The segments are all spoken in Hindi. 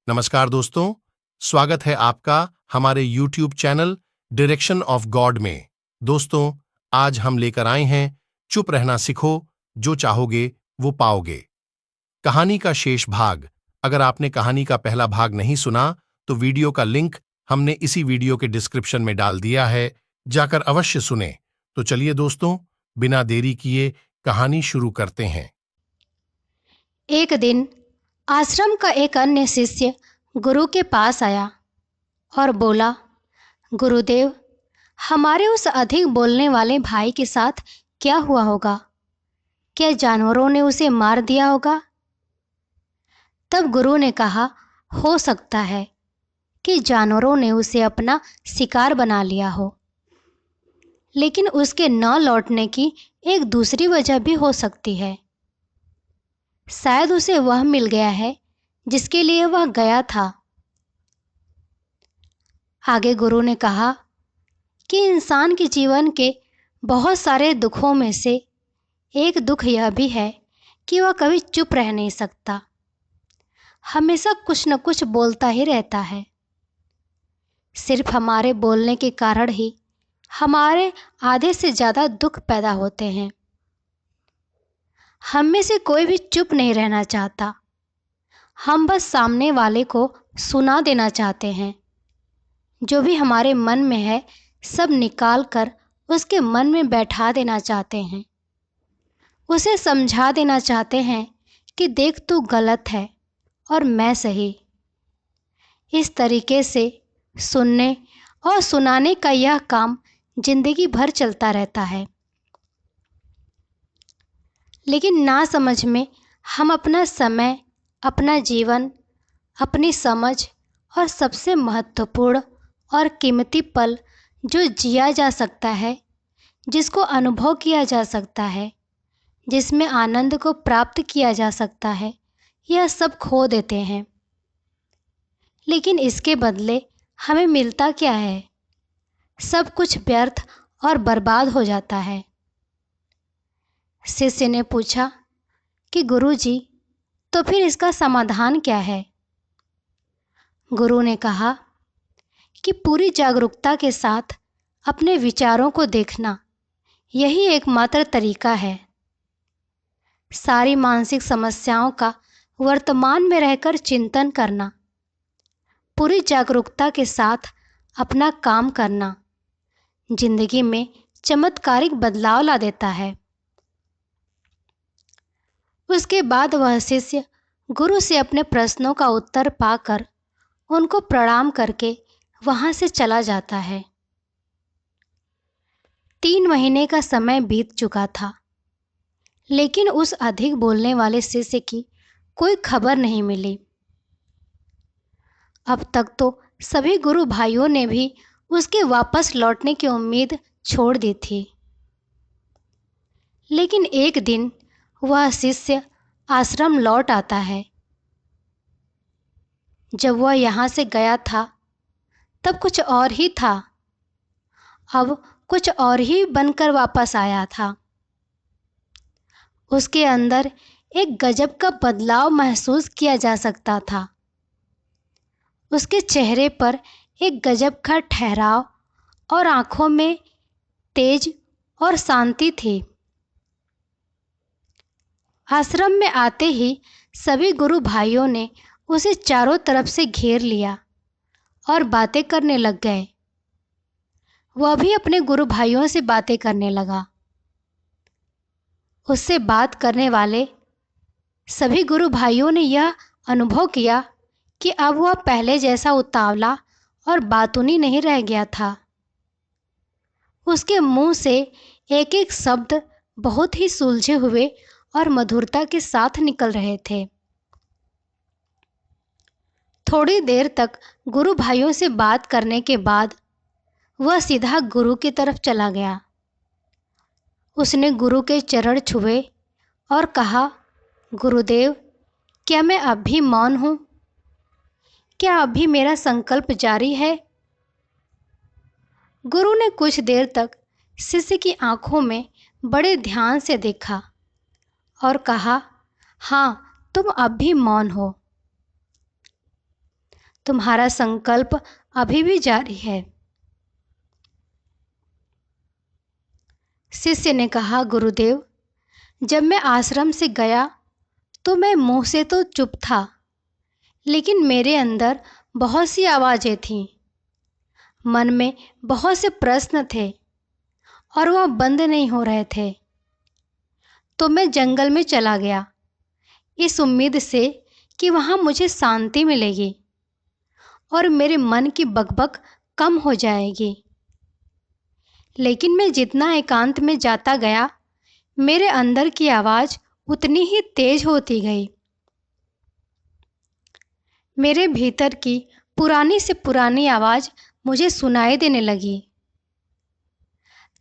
नमस्कार दोस्तों, स्वागत है आपका हमारे YouTube channel direction of God में। दोस्तों, आज हम लेकर आए हैं चुप रहना सीखो, जो चाहोगे वो पाओगे। कहानी का शेष भाग। अगर आपने कहानी का पहला भाग नहीं सुना, तो वीडियो का लिंक हमने इसी वीडियो के डिस्क्रिप्शन में डाल दिया है, जाकर अवश्य सुने। तो चलिए दोस्तों, बिना देरी किए कहानी शुरू करते हैं। एक दिन आश्रम का एक अन्य शिष्य गुरु के पास आया और बोला, गुरुदेव, हमारे उस अधिक बोलने वाले भाई के साथ क्या हुआ होगा? क्या जानवरों ने उसे मार दिया होगा? तब गुरु ने कहा, हो सकता है कि जानवरों ने उसे अपना शिकार बना लिया हो, लेकिन उसके न लौटने की एक दूसरी वजह भी हो सकती है। शायद उसे वह मिल गया है जिसके लिए वह गया था। आगे गुरु ने कहा कि इंसान के जीवन के बहुत सारे दुखों में से एक दुख यह भी है कि वह कभी चुप रह नहीं सकता, हमेशा कुछ न कुछ बोलता ही रहता है। सिर्फ हमारे बोलने के कारण ही हमारे आधे से ज़्यादा दुख पैदा होते हैं। हम में से कोई भी चुप नहीं रहना चाहता, हम बस सामने वाले को सुना देना चाहते हैं। जो भी हमारे मन में है सब निकाल कर उसके मन में बैठा देना चाहते हैं। उसे समझा देना चाहते हैं कि देख, तू गलत है और मैं सही। इस तरीके से सुनने और सुनाने का यह काम जिंदगी भर चलता रहता है। लेकिन ना समझ में हम अपना समय, अपना जीवन, अपनी समझ और सबसे महत्वपूर्ण और कीमती पल जो जिया जा सकता है, जिसको अनुभव किया जा सकता है, जिसमें आनंद को प्राप्त किया जा सकता है, यह सब खो देते हैं। लेकिन इसके बदले हमें मिलता क्या है? सब कुछ व्यर्थ और बर्बाद हो जाता है। शिष्य ने पूछा कि गुरुजी, तो फिर इसका समाधान क्या है? गुरु ने कहा कि पूरी जागरूकता के साथ अपने विचारों को देखना, यही एकमात्र तरीका है। सारी मानसिक समस्याओं का वर्तमान में रहकर चिंतन करना, पूरी जागरूकता के साथ अपना काम करना, जिंदगी में चमत्कारिक बदलाव ला देता है। उसके बाद वह शिष्य गुरु से अपने प्रश्नों का उत्तर पाकर उनको प्रणाम करके वहां से चला जाता है। 3 महीने का समय बीत चुका था, लेकिन उस अधिक बोलने वाले शिष्य की कोई खबर नहीं मिली। अब तक तो सभी गुरु भाइयों ने भी उसके वापस लौटने की उम्मीद छोड़ दी थी। लेकिन एक दिन वह शिष्य आश्रम लौट आता है। जब वह यहाँ से गया था तब कुछ और ही था, अब कुछ और ही बनकर वापस आया था। उसके अंदर एक गजब का बदलाव महसूस किया जा सकता था। उसके चेहरे पर एक गजब का ठहराव और आंखों में तेज और शांति थी। आश्रम में आते ही सभी गुरु भाइयों ने उसे चारों तरफ से घेर लिया और बातें करने लग गए। वह भी अपने गुरु भाइयों से बातें करने लगा। उससे बात करने वाले सभी गुरु भाइयों ने यह अनुभव किया कि अब वह पहले जैसा उतावला और बातूनी नहीं रह गया था। उसके मुंह से एक एक शब्द बहुत ही सुलझे हुए और मधुरता के साथ निकल रहे थे। थोड़ी देर तक गुरु भाइयों से बात करने के बाद वह सीधा गुरु की तरफ चला गया। उसने गुरु के चरण छुए और कहा, गुरुदेव, क्या मैं अब भी मौन हूँ? क्या अभी मेरा संकल्प जारी है? गुरु ने कुछ देर तक शिष्य की आंखों में बड़े ध्यान से देखा और कहा, हाँ, तुम अब भी मौन हो। तुम्हारा संकल्प अभी भी जारी है। शिष्य ने कहा, गुरुदेव, जब मैं आश्रम से गया तो मैं मुंह से तो चुप था, लेकिन मेरे अंदर बहुत सी आवाज़ें थीं। मन में बहुत से प्रश्न थे और वह बंद नहीं हो रहे थे। तो मैं जंगल में चला गया, इस उम्मीद से कि वहाँ मुझे शांति मिलेगी और मेरे मन की बकबक कम हो जाएगी। लेकिन मैं जितना एकांत में जाता गया, मेरे अंदर की आवाज़ उतनी ही तेज होती गई। मेरे भीतर की पुरानी से पुरानी आवाज़ मुझे सुनाई देने लगी।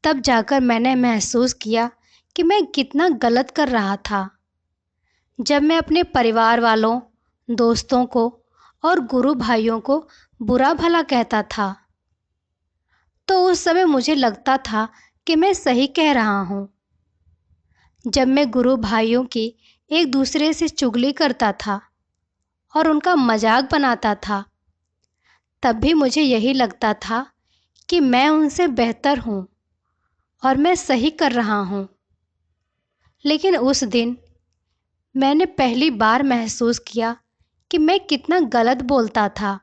तब जाकर मैंने महसूस किया कि मैं कितना गलत कर रहा था। जब मैं अपने परिवार वालों, दोस्तों को और गुरु भाइयों को बुरा भला कहता था, तो उस समय मुझे लगता था कि मैं सही कह रहा हूँ। जब मैं गुरु भाइयों की एक दूसरे से चुगली करता था और उनका मजाक बनाता था, तब भी मुझे यही लगता था कि मैं उनसे बेहतर हूँ और मैं सही कर रहा हूँ। लेकिन उस दिन मैंने पहली बार महसूस किया कि मैं कितना गलत बोलता था।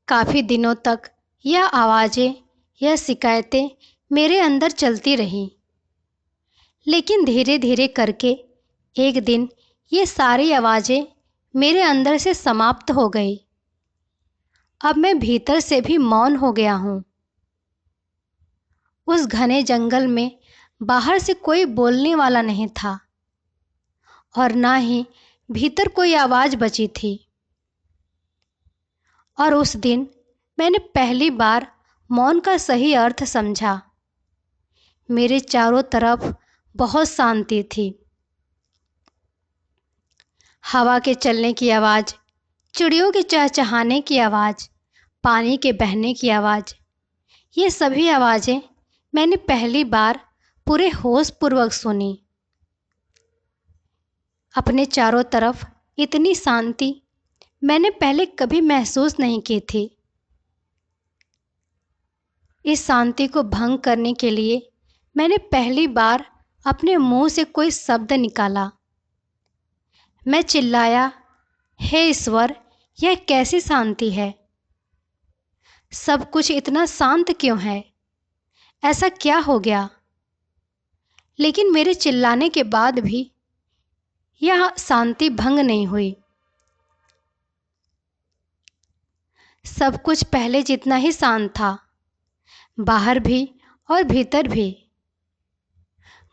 काफ़ी दिनों तक यह आवाज़ें, यह शिकायतें मेरे अंदर चलती रहीं। लेकिन धीरे धीरे करके एक दिन ये सारी आवाज़ें मेरे अंदर से समाप्त हो गई। अब मैं भीतर से भी मौन हो गया हूँ। उस घने जंगल में बाहर से कोई बोलने वाला नहीं था और ना ही भीतर कोई आवाज़ बची थी। और उस दिन मैंने पहली बार मौन का सही अर्थ समझा। मेरे चारों तरफ बहुत शांति थी। हवा के चलने की आवाज़, चिड़ियों के चहचहाने की आवाज़, पानी के बहने की आवाज़, ये सभी आवाज़ें मैंने पहली बार पूरे होशपूर्वक सुनी। अपने चारों तरफ इतनी शांति मैंने पहले कभी महसूस नहीं की थी। इस शांति को भंग करने के लिए मैंने पहली बार अपने मुंह से कोई शब्द निकाला। मैं चिल्लाया, हे ईश्वर, यह कैसी शांति है? सब कुछ इतना शांत क्यों है? ऐसा क्या हो गया? लेकिन मेरे चिल्लाने के बाद भी यह शांति भंग नहीं हुई। सब कुछ पहले जितना ही शांत था, बाहर भी और भीतर भी।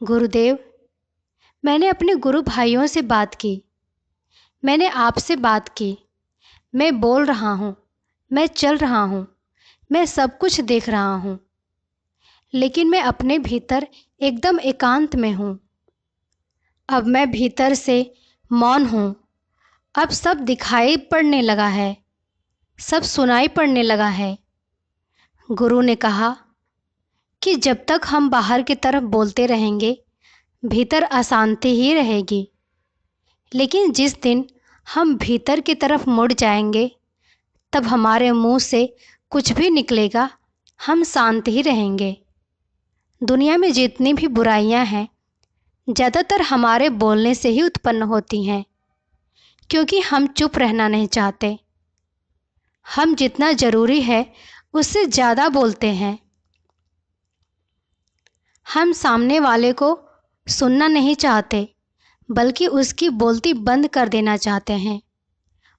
गुरुदेव, मैंने अपने गुरु भाइयों से बात की, मैंने आपसे बात की। मैं बोल रहा हूँ, मैं चल रहा हूँ, मैं सब कुछ देख रहा हूँ, लेकिन मैं अपने भीतर एकदम एकांत में हूँ। अब मैं भीतर से मौन हूँ। अब सब दिखाई पड़ने लगा है, सब सुनाई पड़ने लगा है। गुरु ने कहा कि जब तक हम बाहर की तरफ बोलते रहेंगे, भीतर अशांति ही रहेगी। लेकिन जिस दिन हम भीतर की तरफ मुड़ जाएंगे, तब हमारे मुंह से कुछ भी निकलेगा, हम शांत ही रहेंगे। दुनिया में जितनी भी बुराइयां हैं, ज़्यादातर हमारे बोलने से ही उत्पन्न होती हैं, क्योंकि हम चुप रहना नहीं चाहते। हम जितना ज़रूरी है उससे ज़्यादा बोलते हैं। हम सामने वाले को सुनना नहीं चाहते, बल्कि उसकी बोलती बंद कर देना चाहते हैं।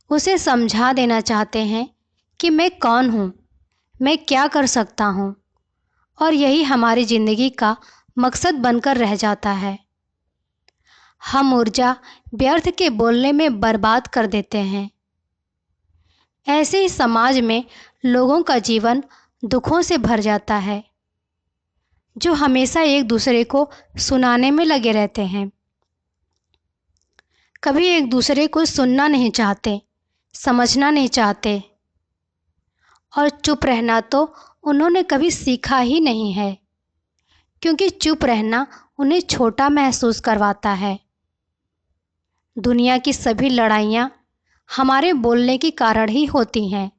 उसे समझा देना चाहते हैं कि मैं कौन हूँ, मैं क्या कर सकता हूँ, और यही हमारी ज़िंदगी का मकसद बनकर रह जाता है। हम ऊर्जा व्यर्थ के बोलने में बर्बाद कर देते हैं। ऐसे ही समाज में लोगों का जीवन दुखों से भर जाता है, जो हमेशा एक दूसरे को सुनाने में लगे रहते हैं। कभी एक दूसरे को सुनना नहीं चाहते, समझना नहीं चाहते, और चुप रहना तो उन्होंने कभी सीखा ही नहीं है, क्योंकि चुप रहना उन्हें छोटा महसूस करवाता है। दुनिया की सभी लड़ाइयाँ हमारे बोलने के कारण ही होती हैं।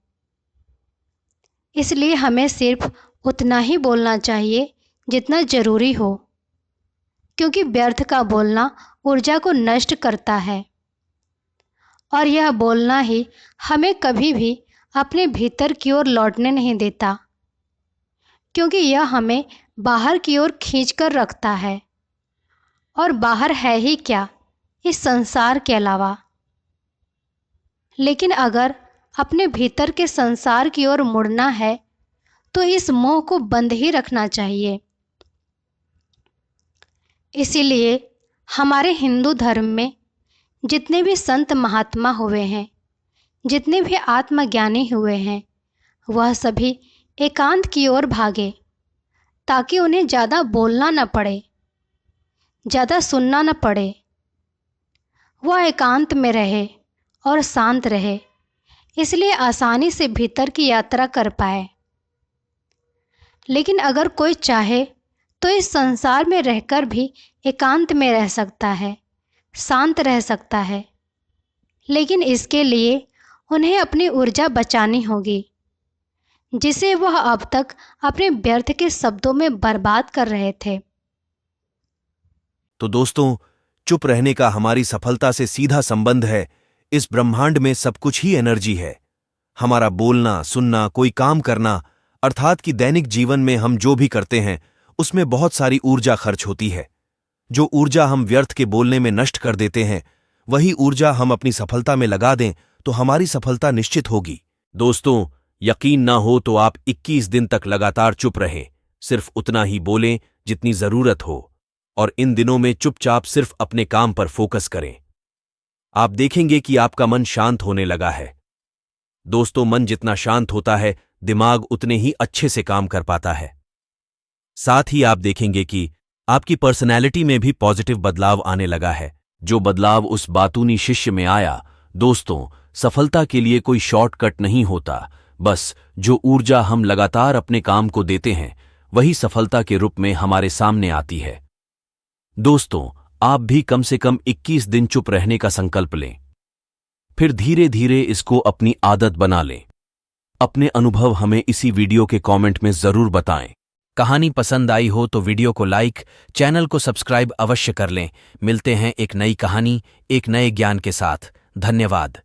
इसलिए हमें सिर्फ उतना ही बोलना चाहिए जितना जरूरी हो, क्योंकि व्यर्थ का बोलना ऊर्जा को नष्ट करता है और यह बोलना ही हमें कभी भी अपने भीतर की ओर लौटने नहीं देता, क्योंकि यह हमें बाहर की ओर खींच कर रखता है। और बाहर है ही क्या इस संसार के अलावा। लेकिन अगर अपने भीतर के संसार की ओर मुड़ना है तो इस मोह को बंद ही रखना चाहिए। इसीलिए हमारे हिंदू धर्म में जितने भी संत महात्मा हुए हैं, जितने भी आत्मज्ञानी हुए हैं, वह सभी एकांत की ओर भागे, ताकि उन्हें ज़्यादा बोलना न पड़े, ज़्यादा सुनना न पड़े। वह एकांत में रहे और शांत रहे, इसलिए आसानी से भीतर की यात्रा कर पाए। लेकिन अगर कोई चाहे तो इस संसार में रहकर भी एकांत में रह सकता है, शांत रह सकता है। लेकिन इसके लिए उन्हें अपनी ऊर्जा बचानी होगी, जिसे वह अब तक अपने व्यर्थ के शब्दों में बर्बाद कर रहे थे। तो दोस्तों, चुप रहने का हमारी सफलता से सीधा संबंध है। इस ब्रह्मांड में सब कुछ ही एनर्जी है। हमारा बोलना, सुनना, कोई काम करना, अर्थात कि दैनिक जीवन में हम जो भी करते हैं उसमें बहुत सारी ऊर्जा खर्च होती है। जो ऊर्जा हम व्यर्थ के बोलने में नष्ट कर देते हैं, वही ऊर्जा हम अपनी सफलता में लगा दें तो हमारी सफलता निश्चित होगी। दोस्तों, यकीन ना हो तो आप 21 दिन तक लगातार चुप रहें। सिर्फ उतना ही बोलें जितनी जरूरत हो, और इन दिनों में चुपचाप सिर्फ अपने काम पर फोकस करें। आप देखेंगे कि आपका मन शांत होने लगा है। दोस्तों, मन जितना शांत होता है, दिमाग उतने ही अच्छे से काम कर पाता है। साथ ही आप देखेंगे कि आपकी पर्सनैलिटी में भी पॉजिटिव बदलाव आने लगा है। जो बदलाव उस बातूनी शिष्य में आया, दोस्तों, सफलता के लिए कोई शॉर्टकट नहीं होता। बस जो ऊर्जा हम लगातार अपने काम को देते हैं, वही सफलता के रूप में हमारे सामने आती है। दोस्तों, आप भी कम से कम 21 दिन चुप रहने का संकल्प लें, फिर धीरे धीरे इसको अपनी आदत बना लें। अपने अनुभव हमें इसी वीडियो के कमेंट में जरूर बताएं। कहानी पसंद आई हो तो वीडियो को लाइक, चैनल को सब्सक्राइब अवश्य कर लें। मिलते हैं एक नई कहानी, एक नए ज्ञान के साथ। धन्यवाद।